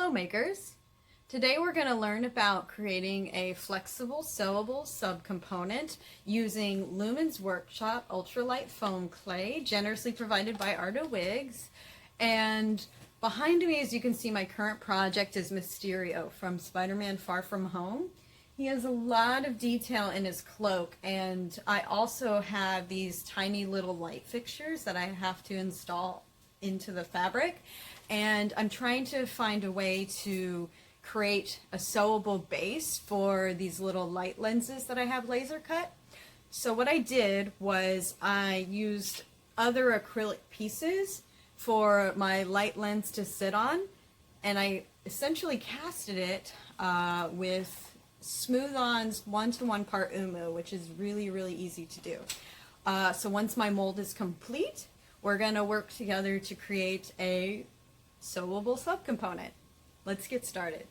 Hello makers! Today we're going to learn about creating a flexible sewable subcomponent using Lumin's Workshop ultralight foam clay, generously provided by Arda Wigs. And behind me, as you can see, my current project is Mysterio from Spider-Man Far From Home. He has a lot of detail in his cloak, and I also have these tiny little light fixtures that I have to install into the fabric, and I'm trying to find a way to create a sewable base for these little light lenses that I have laser cut. So what I did was I used other acrylic pieces for my light lens to sit on, and I essentially casted it with Smooth-On's 1-to-1 part Umu, which is really easy to do. So once my mold is complete, we're going to work together to create a sewable subcomponent. Let's get started.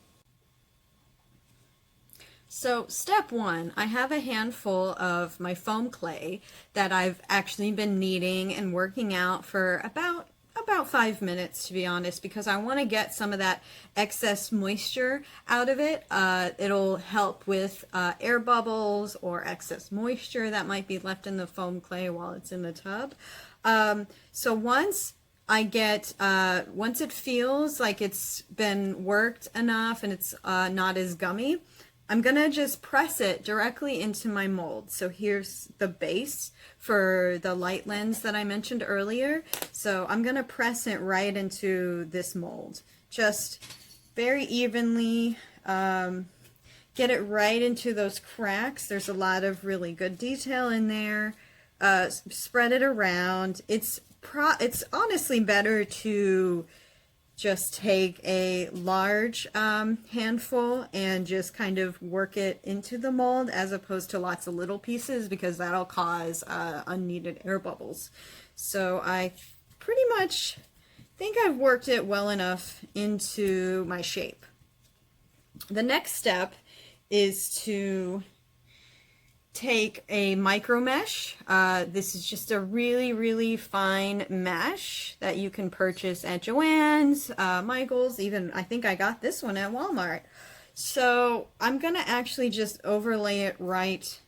So step one, I have a handful of my foam clay that I've actually been kneading and working out for about 5 minutes, to be honest, because I want to get some of that excess moisture out of it. It'll help with air bubbles or excess moisture that might be left in the foam clay while it's in the tub. So once it feels like it's been worked enough and it's not as gummy, I'm gonna just press it directly into my mold. So here's the base for the light lens that I mentioned earlier. So I'm gonna press it right into this mold, just very evenly. Get it right into those cracks. There's a lot of really good detail in there. Spread it around. It's honestly better to just take a large handful and just kind of work it into the mold as opposed to lots of little pieces, because that'll cause unneeded air bubbles. So I pretty much think I've worked it well enough into my shape. The next step is to take a micro mesh. This is just a really fine mesh that you can purchase at Joann's, Michael's, even I think I got this one at Walmart. So I'm gonna actually just overlay it right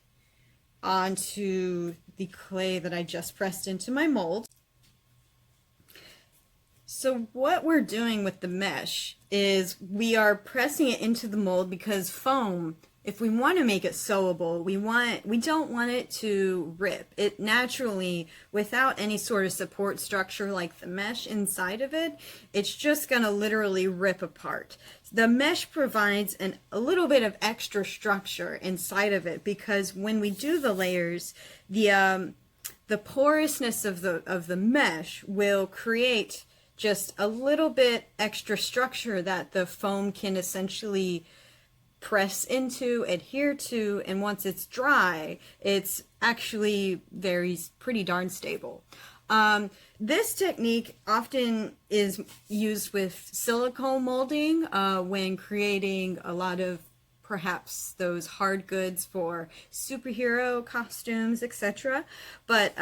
onto the clay that I just pressed into my mold. So what we're doing with the mesh is we are pressing it into the mold because foam, if we want to make it sewable, we don't want it to rip. It naturally, without any sort of support structure like the mesh inside of it, it's just going to literally rip apart. The mesh provides a little bit of extra structure inside of it, because when we do the layers, the porousness of the mesh will create just a little bit extra structure that the foam can essentially press into, adhere to, and once it's dry, it's actually pretty darn stable. This technique often is used with silicone molding when creating a lot of perhaps those hard goods for superhero costumes, etc. But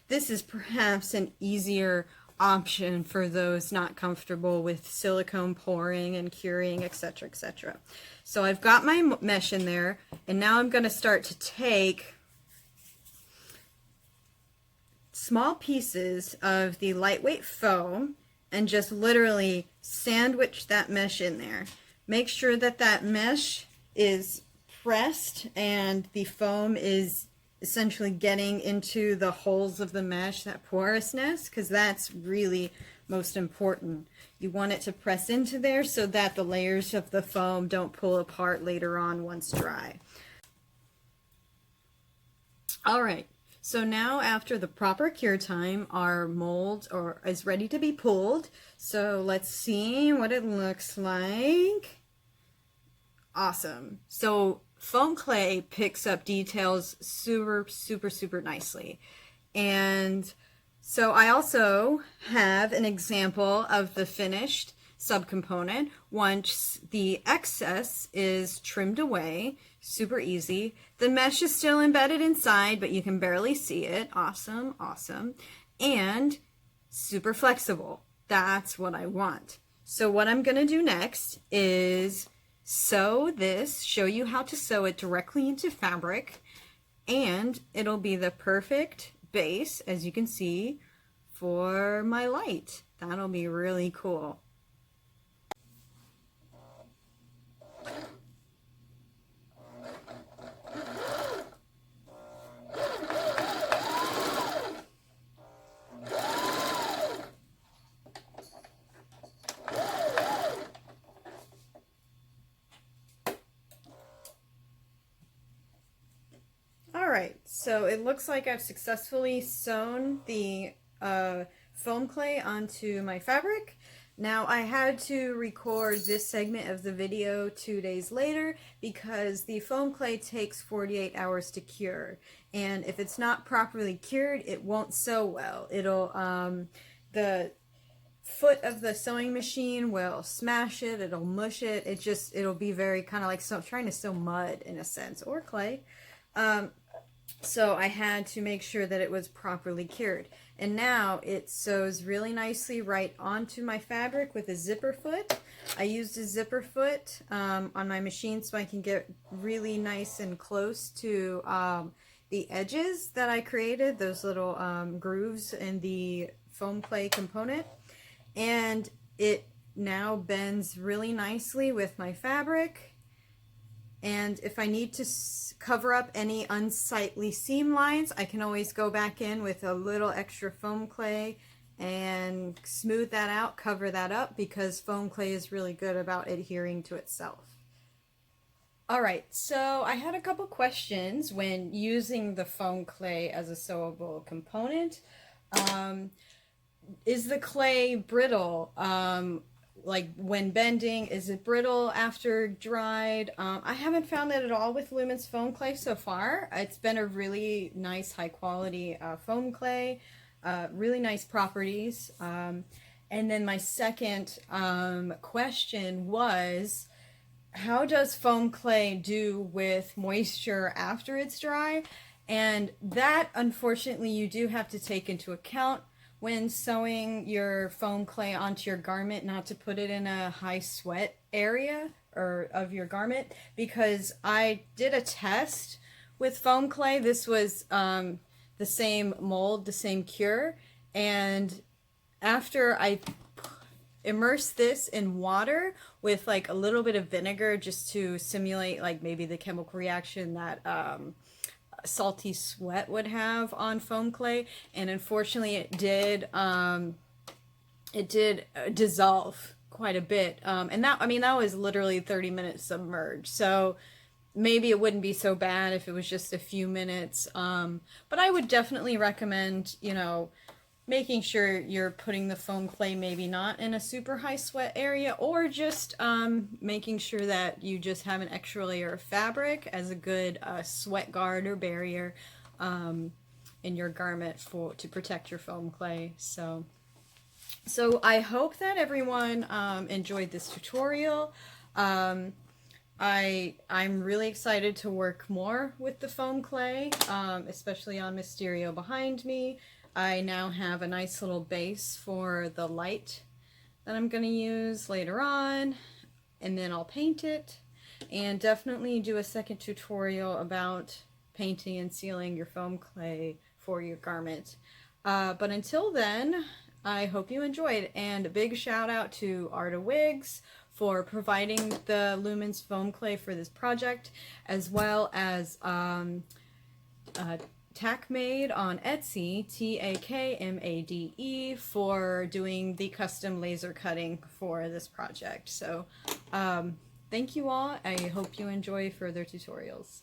this is perhaps an easier option for those not comfortable with silicone pouring and curing, etc., etc. So I've got my mesh in there, and now I'm going to start to take small pieces of the lightweight foam and just literally sandwich that mesh in there. Make sure that that mesh is pressed and the foam is essentially getting into the holes of the mesh, that porousness, because that's really most important. You want it to press into there so that the layers of the foam don't pull apart later on once dry. Alright, so now after the proper cure time, our mold is ready to be pulled. So let's see what it looks like. Awesome. So foam clay picks up details super nicely. And so I also have an example of the finished subcomponent. Once the excess is trimmed away, super easy. The mesh is still embedded inside, but you can barely see it. Awesome. And super flexible. That's what I want. So what I'm going to do next is sew this, show you how to sew it directly into fabric, and it'll be the perfect base, as you can see, for my light. That'll be really cool. Alright, so it looks like I've successfully sewn the foam clay onto my fabric. Now I had to record this segment of the video 2 days later because the foam clay takes 48 hours to cure, and if it's not properly cured it won't sew well. It'll the foot of the sewing machine will smash it, it'll mush it, it'll be very kind of like trying to sew mud in a sense, or clay. So I had to make sure that it was properly cured. And now it sews really nicely right onto my fabric with a zipper foot. I used a zipper foot on my machine so I can get really nice and close to the edges that I created, those little grooves in the foam clay component. And it now bends really nicely with my fabric. And if I need to cover up any unsightly seam lines, I can always go back in with a little extra foam clay and smooth that out, cover that up, because foam clay is really good about adhering to itself. Alright, so I had a couple questions when using the foam clay as a sewable component. Is the clay brittle? Like when bending, is it brittle after dried? I haven't found that at all with Lumin's foam clay so far. It's been a really nice high quality foam clay, really nice properties. And then my second question was, how does foam clay do with moisture after it's dry? And that, unfortunately, you do have to take into account when sewing your foam clay onto your garment, not to put it in a high sweat area or of your garment, because I did a test with foam clay. This was the same mold, the same cure, and after I immersed this in water with like a little bit of vinegar just to simulate like maybe the chemical reaction that salty sweat would have on foam clay, and unfortunately it did dissolve quite a bit, and that, I mean, that was literally 30 minutes submerged, so maybe it wouldn't be so bad if it was just a few minutes, but I would definitely recommend, you know, making sure you're putting the foam clay maybe not in a super high sweat area, or just making sure that you just have an extra layer of fabric as a good sweat guard or barrier in your garment to protect your foam clay. So I hope that everyone enjoyed this tutorial. I'm really excited to work more with the foam clay, especially on Mysterio behind me. I now have a nice little base for the light that I'm going to use later on, and then I'll paint it, and definitely do a second tutorial about painting and sealing your foam clay for your garment. But until then, I hope you enjoyed, and a big shout out to Arta Wigs for providing the Lumin's foam clay for this project, as well as Takmade on Etsy, Takmade, for doing the custom laser cutting for this project. So thank you all. I hope you enjoy further tutorials.